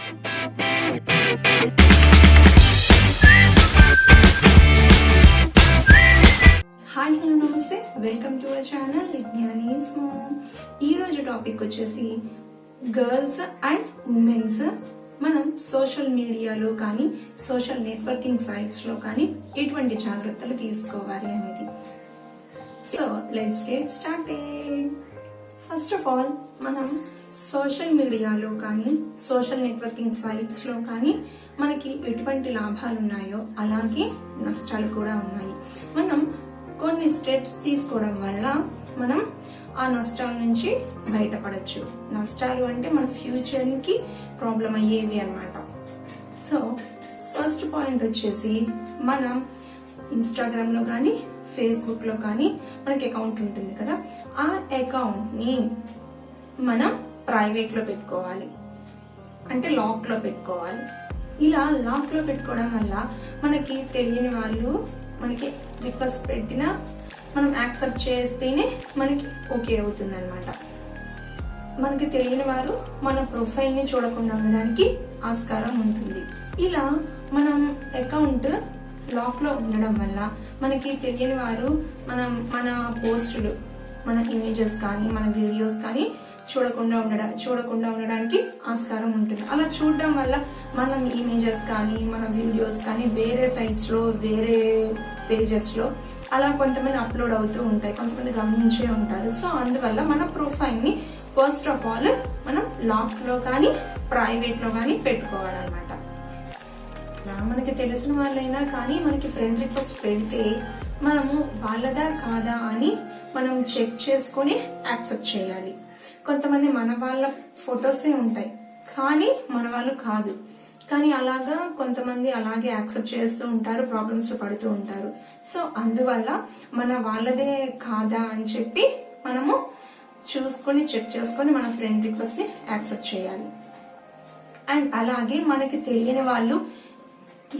Hi hello namaste, welcome to our channel విజ్ఞానీస్ మామ్. ఈ రోజు టాపిక్ వచ్చేసి గర్ల్స్ అండ్ ఉమెన్స్ మనం సోషల్ మీడియాలో కానీ సోషల్ నెట్వర్కింగ్ సైట్స్ లో కానీ ఎటువంటి జాగ్రత్తలు తీసుకోవాలి అనేది. So let's get started. First of all మనం సోషల్ మీడియాలో కానీ సోషల్ నెట్వర్కింగ్ సైట్స్ లో కానీ మనకి ఎటువంటి లాభాలు ఉన్నాయో అలాగే నష్టాలు కూడా ఉన్నాయి. మనం కొన్ని స్టెప్స్ తీసుకోవడం వల్ల మనం ఆ నష్టాల నుంచి బయటపడచ్చు. నష్టాలు అంటే మన ఫ్యూచర్ కి ప్రాబ్లం అయ్యేవి అన్నమాట. సో ఫస్ట్ పాయింట్ వచ్చేసి మనం ఇన్స్టాగ్రామ్ లో కానీ ఫేస్బుక్ లో కానీ మనకి అకౌంట్ ఉంటుంది కదా, ఆ అకౌంట్ ని మనం ప్రైవేట్ లో పెట్టుకోవాలి, అంటే లాక్ లో పెట్టుకోవాలి. ఇలా లాక్ లో పెట్టుకోవడం వల్ల మనకి తెలియని వాళ్ళు మనకి రిక్వెస్ట్ పెట్టినా మనం యాక్సెప్ట్ చేస్తేనే మనకి ఓకే అవుతుంది అనమాట. మనకి తెలియని వారు మన ప్రొఫైల్ ని చూడకుండా ఉండడానికి ఆస్కారం ఉంటుంది. ఇలా మనం అకౌంట్ లాక్ లో ఉండడం వల్ల మనకి తెలియని వారు మన పోస్టులు, మన ఇమేజెస్ కానీ మన వీడియోస్ కానీ చూడకుండా ఉండడానికి ఆస్కారం ఉంటుంది. అలా చూడడం వల్ల మనం ఇమేజెస్ కానీ మన వీడియోస్ కానీ వేరే సైట్స్ లో వేరే పేజెస్ లో అలా కొంతమంది అప్లోడ్ అవుతూ ఉంటాయి, కొంతమంది గమనించే ఉంటారు. సో అందువల్ల మన ప్రొఫైల్ ని ఫస్ట్ ఆఫ్ ఆల్ మనం లాక్ లో కానీ ప్రైవేట్ లో కానీ పెట్టుకోవాలన్నమాట. మనకి తెలిసిన వాళ్ళైనా కానీ మనకి ఫ్రెండ్ రిక్వెస్ట్ పెడితే మనము వాళ్ళదా కాదా అని మనం చెక్ చేసుకుని యాక్సెప్ట్ చేయాలి. కొంతమంది మన వాళ్ళ ఫొటోసే ఉంటాయి కానీ మన వాళ్ళు కాదు, కానీ అలాగా కొంతమంది అలాగే యాక్సెప్ట్ చేస్తూ ఉంటారు, ప్రాబ్లమ్స్ లో పడుతూ ఉంటారు. సో అందువల్ల మన వాళ్ళదే కాదా అని చెప్పి మనము చూసుకొని చెక్ చేసుకొని మన ఫ్రెండ్ రిక్వెస్ట్ ని యాక్సెప్ట్ చేయాలి. అండ్ అలాగే మనకి తెలియని వాళ్ళు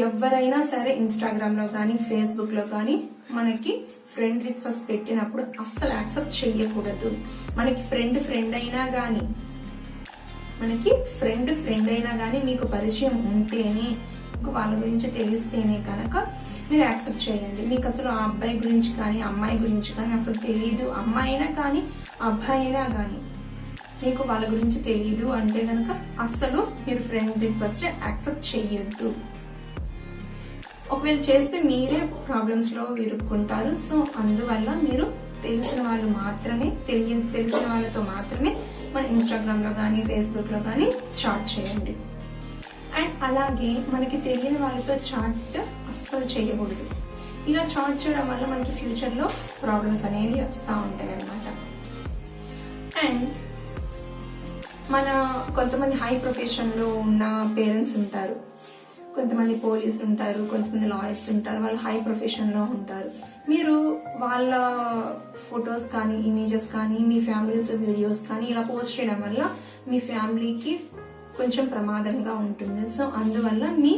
ఎవరైనా సరే ఇన్స్టాగ్రామ్ లో కానీ ఫేస్బుక్ లో కానీ మనకి ఫ్రెండ్ రిక్వెస్ట్ పెట్టినప్పుడు అస్సలు యాక్సెప్ట్ చేయకూడదు. మనకి ఫ్రెండ్ అయినా గానీ మీకు పరిచయం ఉంటేనే, మీకు వాళ్ళ గురించి తెలిస్తేనే కనుక మీరు యాక్సెప్ట్ చేయండి. మీకు అసలు ఆ అబ్బాయి గురించి కానీ అమ్మాయి గురించి కానీ అసలు తెలియదు, అమ్మాయి అయినా కానీ అబ్బాయి అయినా కానీ మీకు వాళ్ళ గురించి తెలియదు అంటే కనుక అస్సలు మీరు ఫ్రెండ్ రిక్వెస్ట్ యాక్సెప్ట్ చేయొద్దు. ఒకవేళ చేస్తే మీరే ప్రాబ్లమ్స్ లో ఇరుక్కుంటారు. సో అందువల్ల మీరు తెలిసిన వాళ్ళతో మాత్రమే మన ఇన్స్టాగ్రామ్ లో కానీ ఫేస్బుక్ లో కానీ చాట్ చేయండి. అండ్ అలాగే మనకి తెలియని వాళ్ళతో చాట్ అస్సలు చేయకూడదు. ఇలా చాట్ చేయడం వల్ల మనకి ఫ్యూచర్ లో ప్రాబ్లమ్స్ అనేవి వస్తూ ఉంటాయి అన్నమాట. అండ్ మన కొంతమంది హై ప్రొఫెషన్ లో ఉన్న పేరెంట్స్ ఉంటారు, కొంతమంది పోలీసులు ఉంటారు, కొంతమంది లాయర్స్ ఉంటారు, వాళ్ళు హై ప్రొఫెషన్ లో ఉంటారు. మీరు వాళ్ళ ఫొటోస్ కానీ ఇమేజెస్ కానీ మీ ఫ్యామిలీస్ వీడియోస్ కానీ ఇలా పోస్ట్ చేయడం వల్ల మీ ఫ్యామిలీకి కొంచెం ప్రమాదంగా ఉంటుంది. సో అందువల్ల మీ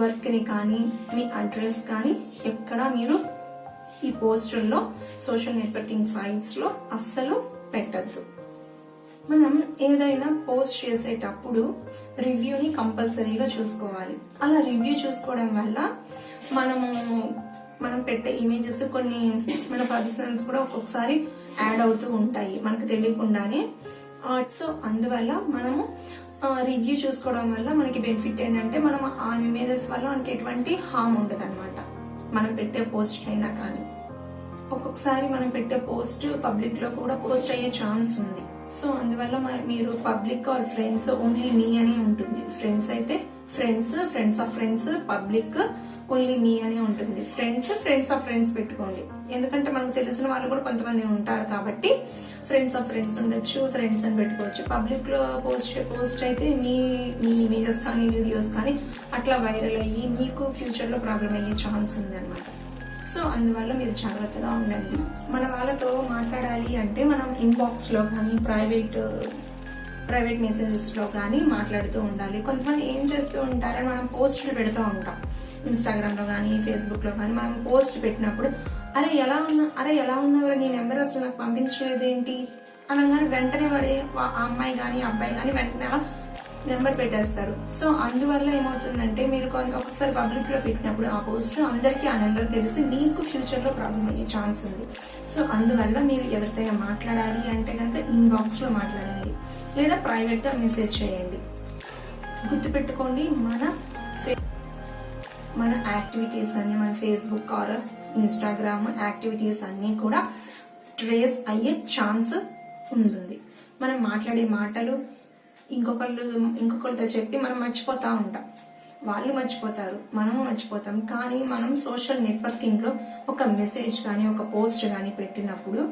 వర్క్ ని కానీ మీ అడ్రస్ కానీ ఎక్కడ మీరు ఈ పోస్టుల్లో సోషల్ నెట్వర్కింగ్ సైట్స్ లో అస్సలు పెట్టద్దు. మనం ఏదైనా పోస్ట్ చేసేటప్పుడు రివ్యూని కంపల్సరీగా చూసుకోవాలి. అలా రివ్యూ చూసుకోవడం వల్ల మనం పెట్టే ఇమేజెస్ కొన్ని మన పర్సనల్స్ కూడా ఒక్కొక్కసారి యాడ్ అవుతూ ఉంటాయి మనకు తెలియకుండానే. సో అందువల్ల మనము రివ్యూ చూసుకోవడం వల్ల మనకి బెనిఫిట్ ఏంటంటే మనం ఆ ఇమేజెస్ వల్ల మనకి ఎటువంటి హామ్ ఉండదు అనమాట. మనం పెట్టే పోస్ట్ అయినా కానీ ఒక్కొక్కసారి మనం పెట్టే పోస్ట్ పబ్లిక్ లో కూడా పోస్ట్ అయ్యే ఛాన్స్ ఉంది. సో అందువల్ల మీరు public or friends only me అని ఉంటుంది. ఫ్రెండ్స్ అయితే friends of friends, public only me అని ఉంటుంది. ఫ్రెండ్స్ ఆఫ్ ఫ్రెండ్స్ పెట్టుకోండి, ఎందుకంటే మనకు తెలిసిన వాళ్ళు కూడా కొంతమంది ఉంటారు కాబట్టి ఫ్రెండ్స్ ఆఫ్ ఫ్రెండ్స్ ఉండొచ్చు, ఫ్రెండ్స్ అని పెట్టుకోవచ్చు. పబ్లిక్ లో పోస్ట్ అయితే మీ ఇమేజెస్ కానీ వీడియోస్ కానీ అట్లా వైరల్ అయ్యి మీకు ఫ్యూచర్ లో ప్రాబ్లం అయ్యే ఛాన్స్ ఉంది అనమాట. సో అందువల్ల మీరు జాగ్రత్తగా ఉండండి. మన వాళ్ళతో మాట్లాడాలి అంటే మనం ఇన్బాక్స్ లో కానీ ప్రైవేట్ మెసేజెస్ లో కానీ మాట్లాడుతూ ఉండాలి. కొంతమంది ఏం చేస్తూ ఉంటారని మనం పోస్టులు పెడుతూ ఉంటాం ఇన్స్టాగ్రామ్ లో కానీ ఫేస్బుక్ లో కానీ. మనం పోస్ట్ పెట్టినప్పుడు అరే ఎలా ఉన్నావు, నీ నెంబర్ అసలు నాకు పంపించలేదు ఏంటి అనగానే వెంటనే పడే ఆ అమ్మాయి కానీ అబ్బాయి కానీ వెంటనే అలా నెంబర్ పెట్టేస్తారు. సో అందువల్ల ఏమవుతుందంటే మీరు ఒకసారి పబ్లిక్ లో పెట్టినప్పుడు ఆ పోస్ట్ అందరికీ ఆ నెంబర్ తెలిసి మీకు ఫ్యూచర్ లో ప్రాబ్లం అయ్యే ఛాన్స్ ఉంది. సో అందువల్ల మీరు ఎవరితోనైనా మాట్లాడాలి అంటే కనుక ఇన్బాక్స్ లో మాట్లాడండి, లేదా ప్రైవేట్ గా మెసేజ్ చేయండి. గుర్తుపెట్టుకోండి, మన యాక్టివిటీస్ అన్ని, మన ఫేస్బుక్ ఆర్ ఇన్స్టాగ్రామ్ యాక్టివిటీస్ అన్ని కూడా ట్రేస్ అయ్యే ఛాన్స్ ఉంటుంది. మనం మాట్లాడే మాటలు ఇంకొకరితో చెప్పి మనం మర్చిపోతా ఉంటాం, వాళ్ళు మర్చిపోతారు, మనము మర్చిపోతాం. కానీ మనం సోషల్ నెట్వర్కింగ్ లో ఒక మెసేజ్ కానీ ఒక పోస్ట్ కానీ పెట్టినప్పుడు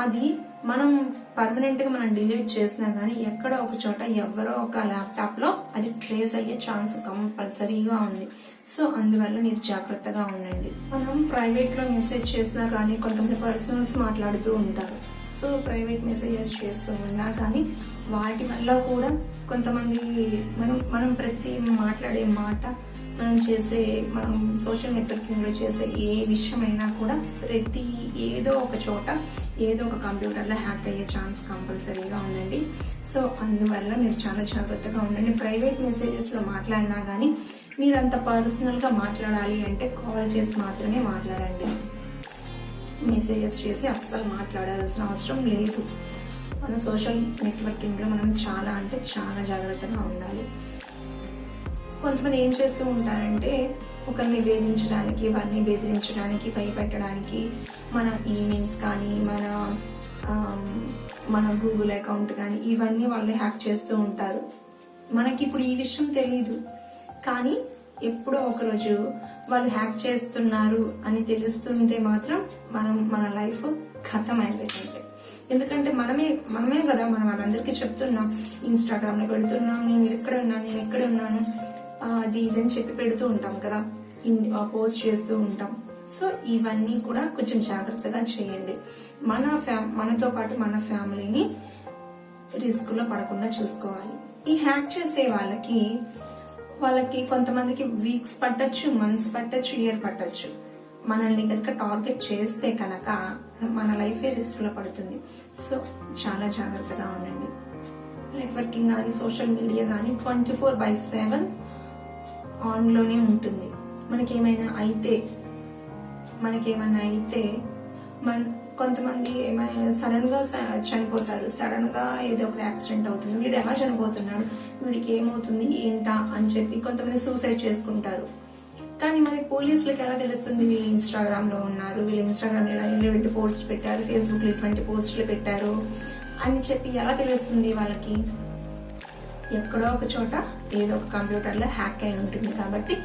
అది మనం పర్మనెంట్ గా మనం డిలీట్ చేసినా గానీ ఎక్కడో ఒక చోట ఎవరో ఒక ల్యాప్టాప్ లో అది ట్రేస్ అయ్యే ఛాన్స్ కంపల్సరీగా ఉంది. సో అందువల్ల మీరు జాగ్రత్తగా ఉండండి. మనం ప్రైవేట్ లో మెసేజ్ చేసినా కానీ కొంతమంది పర్సనల్స్ మాట్లాడుతూ ఉంటారు. సో ప్రైవేట్ మెసేజెస్ చేస్తూ ఉన్నా కానీ వాటి వల్ల కూడా కొంతమంది మనం ప్రతి మాట్లాడే మాట, మనం సోషల్ నెట్వర్కింగ్ లో చేసే ఏ విషయమైనా కూడా ప్రతి ఏదో ఒక చోట ఏదో ఒక కంప్యూటర్ లో హ్యాక్ అయ్యే ఛాన్స్ కంపల్సరీగా ఉందండి. సో అందువల్ల మీరు చాలా జాగ్రత్తగా ఉండండి. ప్రైవేట్ మెసేజెస్ లో మాట్లాడినా గానీ మీరు అంత పర్సనల్ గా మాట్లాడాలి అంటే కాల్ చేసి మాత్రమే మాట్లాడండి. మెసేజెస్ చేసి అస్సలు మాట్లాడాల్సిన అవసరం లేదు. మన సోషల్ నెట్వర్కింగ్ లో మనం చాలా అంటే చాలా జాగ్రత్తగా ఉండాలి. కొంతమంది ఏం చేస్తూ ఉంటారంటే ఒకరిని వేధించడానికి, ఇవన్నీ బెదిరించడానికి, భయపెట్టడానికి మన ఈమెయిల్స్ కానీ మన గూగుల్ అకౌంట్ కానీ ఇవన్నీ వాళ్ళు హ్యాక్ చేస్తూ ఉంటారు. మనకి ఇప్పుడు ఈ విషయం తెలీదు, కానీ ఎప్పుడో ఒకరోజు వాళ్ళు హ్యాక్ చేస్తున్నారు అని తెలుస్తుంటే మాత్రం మన లైఫ్ ఖతం అయిపోతుంది. ఎందుకంటే మనమే కదా మనం వాళ్ళందరికీ చెప్తున్నాం, ఇన్స్టాగ్రామ్ లో పెడుతున్నాం, నేను ఎక్కడ ఉన్నాను అది ఇదని చెప్పి పెడుతూ ఉంటాం కదా, పోస్ట్ చేస్తూ ఉంటాం. సో ఇవన్నీ కూడా కొంచెం జాగ్రత్తగా చేయండి. మనతో పాటు మన ఫ్యామిలీని రిస్క్ లో పడకుండా చూసుకోవాలి. ఈ హ్యాక్ చేసే వాళ్ళకి కొంతమందికి వీక్స్ పట్టొచ్చు, మంత్స్ పట్టొచ్చు, ఇయర్ పట్టొచ్చు. మనల్ని కనుక టార్గెట్ చేస్తే కనుక మన లైఫే రిస్క్ లో పడుతుంది. సో చాలా జాగ్రత్తగా ఉండండి. నెట్వర్కింగ్ కానీ సోషల్ మీడియా కానీ 24/7 ఆన్ లోనే ఉంటుంది. మనకేమైనా అయితే కొంతమంది ఏమైనా సడన్ గా చనిపోతారు, సడన్ గా ఏదో ఒక యాక్సిడెంట్ అవుతుంది, వీడు ఎలా చనిపోతున్నాడు, వీడికి ఏమవుతుంది ఏంటా అని చెప్పి కొంతమంది సూసైడ్ చేసుకుంటారు. కానీ మనకి పోలీసులకు ఎలా తెలుస్తుంది వీళ్ళు ఇన్స్టాగ్రామ్ లో ఉన్నారు, వీళ్ళు ఇన్స్టాగ్రామ్ లో ఇటువంటి పోస్ట్ పెట్టారు, ఫేస్బుక్ లో ఇటువంటి పోస్టులు పెట్టారు అని చెప్పి ఎలా తెలుస్తుంది వాళ్ళకి? ఎక్కడో ఒక చోట ఏదో ఒక కంప్యూటర్ లో హ్యాక్ అయి ఉంటుంది. కాబట్టి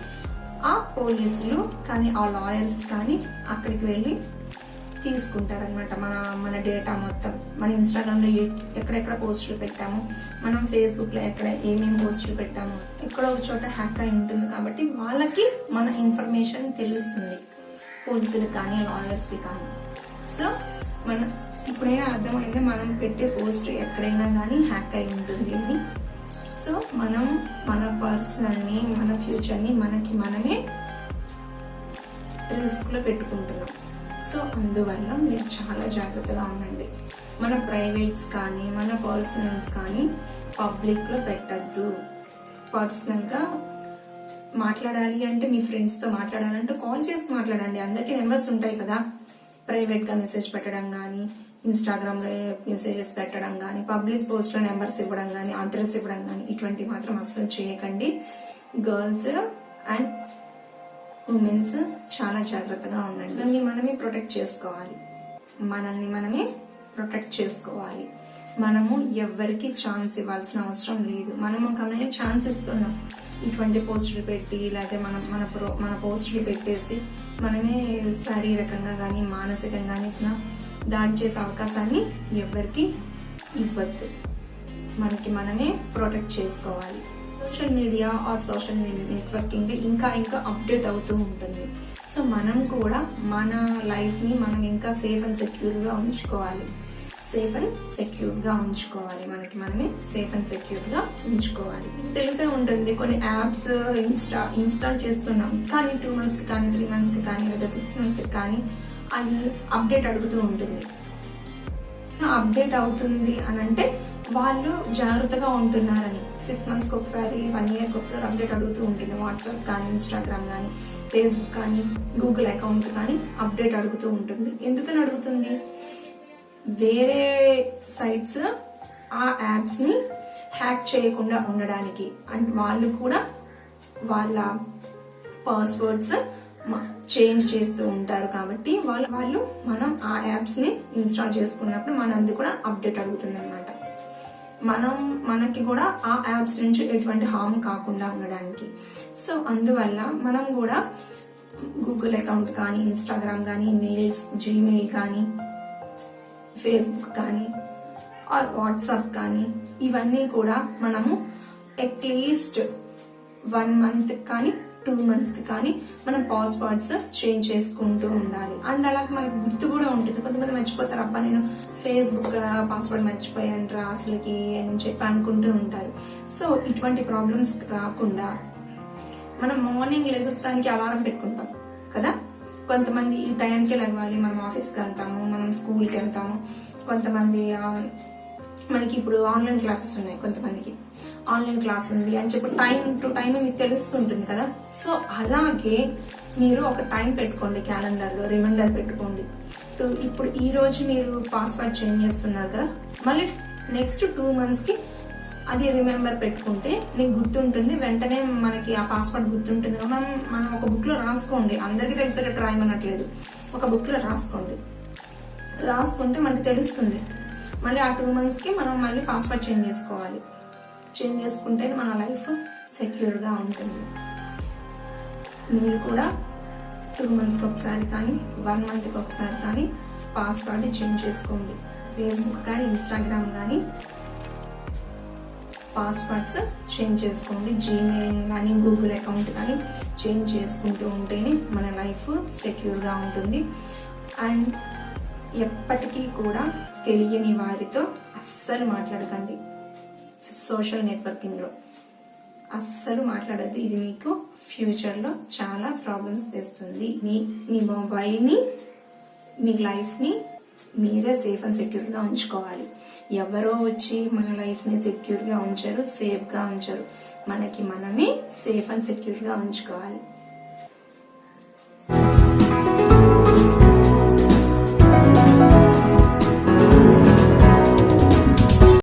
ఆ పోలీసులు కానీ ఆ లాయర్స్ కానీ అక్కడికి వెళ్ళి తీసుకుంటారనమాట మన డేటా మొత్తం. మన ఇన్స్టాగ్రామ్ లో ఎక్కడెక్కడ పోస్టులు పెట్టాము, మనం ఫేస్బుక్ లో ఏమేమి పోస్టులు పెట్టాము, ఎక్కడో ఒక చోట హ్యాక్ అయి ఉంటుంది. కాబట్టి వాళ్ళకి మన ఇన్ఫర్మేషన్ తెలుస్తుంది, పోలీసులకు కానీ లాయర్స్ కి కానీ. సో ఇప్పుడైనా అర్థమైంది మనం పెట్టే పోస్ట్ ఎక్కడైనా కానీ హ్యాక్ అయి ఉంటుంది అని. సో మనం మన పర్సనల్ ని, మన ఫ్యూచర్ ని మనమే రిస్క్ లో పెట్టుకుంటున్నాం. సో అందువల్ల మీరు చాలా జాగ్రత్తగా ఉండండి. మన ప్రైవేట్స్ కానీ మన పర్సనల్స్ కానీ పబ్లిక్ లో పెట్టద్దు. పర్సనల్ గా మాట్లాడాలి అంటే మీ ఫ్రెండ్స్ తో మాట్లాడాలంటే కాల్ చేసి మాట్లాడండి. అందరికీ నెంబర్స్ ఉంటాయి కదా. ప్రైవేట్ గా మెసేజ్ పెట్టడం కానీ, ఇన్స్టాగ్రామ్ లో మెసేజెస్ పెట్టడం కానీ, పబ్లిక్ పోస్ట్ లో నెంబర్స్ ఇవ్వడం కానీ, అడ్రస్ ఇవ్వడం కానీ ఇటువంటి మాత్రం అస్సలు చేయకండి. గర్ల్స్ అండ్ ఉమెన్స్ చాలా జాగ్రత్తగా ఉండండి. మనమే ప్రొటెక్ట్ చేసుకోవాలి. మనము ఎవ్వరికి ఛాన్స్ ఇవ్వాల్సిన అవసరం లేదు. మనము కమనే ఛాన్స్ ఇస్తున్నాం. ఇటువంటి పోస్టులు పెట్టి లేకపోతే మన పోస్టులు పెట్టేసి మనమే శారీరకంగా కానీ మానసికంగా కానీ దాడి చేసే అవకాశాన్ని ఎవ్వరికి ఇవ్వద్దు. మనమే ప్రొటెక్ట్ చేసుకోవాలి. Social media or social networking ఇంకా అప్డేట్ అవుతూ ఉంటుంది. సో మనం కూడా మన లైఫ్ ని మనం ఇంకా సేఫ్ అండ్ సెక్యూర్ గా ఉంచుకోవాలి. మనమే సేఫ్ అండ్ సెక్యూర్ గా ఉంచుకోవాలి. తెలిసే ఉంటుంది కొన్ని యాప్స్ ఇన్స్టాల్ చేస్తున్నాం, కానీ 2 months కి కానీ 3 months కి కానీ లేదా 6 months కి కానీ అది అప్డేట్ అడుగుతూ ఉంటుంది. అప్డేట్ అవుతుంది అని అంటే వాళ్ళు జాగ్రత్తగా ఉంటున్నారని. 6 monthsకి ఒకసారి 1 yearకి ఒకసారి అప్డేట్ అడుగుతూ ఉంటుంది. వాట్సాప్ కానీ, ఇన్స్టాగ్రామ్ కానీ, ఫేస్బుక్ కానీ, గూగుల్ అకౌంట్ కానీ అప్డేట్ అడుగుతూ ఉంటుంది. ఎందుకని అడుగుతుంది? వేరే సైట్స్ ఆ యాప్స్ ని హ్యాక్ చేయకుండా ఉండడానికి. అండ్ వాళ్ళు కూడా వాళ్ళ పాస్వర్డ్స్ చేంజ్ చేస్తూ ఉంటారు కాబట్టి వాళ్ళు మనం ఆ యాప్స్ ని ఇన్స్టాల్ చేసుకున్నప్పుడు మనది కూడా అప్డేట్ అడుగుతుంది అనమాట. మనకి కూడా ఆ యాప్స్ నుంచి ఎటువంటి హామ్ కాకుండా ఉండడానికి. సో అందువల్ల మనం కూడా గూగుల్ అకౌంట్ కానీ, ఇన్స్టాగ్రామ్ కానీ, మెయిల్స్, జీమెయిల్ కానీ, ఫేస్బుక్ కానీ ఆర్ వాట్సాప్ కానీ ఇవన్నీ కూడా మనము అట్లీస్ట్ 1 month కానీ 2 months కానీ మనం పాస్వర్డ్స్ చేంజ్ చేసుకుంటూ ఉండాలి. అండ్ అలాగే మనకు గుర్తు కూడా ఉంటుంది. కొంతమంది మర్చిపోతారు, అబ్బా నేను ఫేస్బుక్ పాస్వర్డ్ మర్చిపోయాను రా అసలుకి అని చెప్పి అనుకుంటూ ఉంటారు. సో ఇటువంటి ప్రాబ్లమ్స్ రాకుండా మనం మార్నింగ్ లెగుస్తానికి అలారం పెట్టుకుంటాం కదా. కొంతమంది ఈ టైంకి లెగవాలి, మనం ఆఫీస్కి వెళ్తాము, మనం స్కూల్కి వెళ్తాము. కొంతమంది మనకి ఇప్పుడు ఆన్లైన్ క్లాసెస్ ఉన్నాయి, కొంతమందికి ఆన్లైన్ క్లాస్ ఉంది అని చెప్పి టైం టు టైం మీకు తెలుస్తుంటుంది కదా. సో అలాగే మీరు ఒక టైం పెట్టుకోండి, క్యాలెండర్ లో రిమైండర్ పెట్టుకోండి. ఇప్పుడు ఈ రోజు మీరు పాస్వర్డ్ చేంజ్ చేస్తున్నారు కదా, మళ్ళీ నెక్స్ట్ 2 months కి అది రిమెంబర్ పెట్టుకుంటే మీకు గుర్తుంటుంది. వెంటనే మనకి ఆ పాస్వర్డ్ గుర్తుంటుంది. మనం ఒక బుక్ లో రాసుకోండి. అందరికీ తెలిసేటట్టు రాయమనట్లేదు, ఒక బుక్ లో రాసుకుంటే మనకి తెలుస్తుంది. మళ్ళీ ఆ 2 months కి మనం మళ్ళీ పాస్వర్డ్ చేంజ్ చేసుకోవాలి. చేంజ్ చేసుకుంటే మన లైఫ్ సెక్యూర్ గా ఉంటుంది. మీరు కూడా 2 months కి ఒకసారి కానీ 1 month కి ఒకసారి కానీ పాస్వర్డ్ చేంజ్ చేసుకోండి. ఫేస్బుక్ కానీ, ఇన్స్టాగ్రామ్ కానీ పాస్వర్డ్స్ చేంజ్ చేసుకోండి. జీమెయిల్ కానీ, గూగుల్ అకౌంట్ కానీ చేంజ్ చేసుకుంటూ ఉంటేనే మన లైఫ్ సెక్యూర్ గా ఉంటుంది. అండ్ ఎప్పటికీ కూడా తెలియని వారితో అస్సలు మాట్లాడకండి. సోషల్ నెట్వర్కింగ్ లో అస్సలు మాట్లాడద్దు. ఇది మీకు ఫ్యూచర్ లో చాలా ప్రాబ్లమ్స్ తెస్తుంది. మీ మొబైల్ ని, మీ లైఫ్ ని మీరే సేఫ్ అండ్ సెక్యూర్ గా ఉంచుకోవాలి. ఎవరో వచ్చి మన లైఫ్ ని సెక్యూర్ గా ఉంచరు, సేఫ్ గా ఉంచరు. మనకి మనమే సేఫ్ అండ్ సెక్యూర్ గా ఉంచుకోవాలి.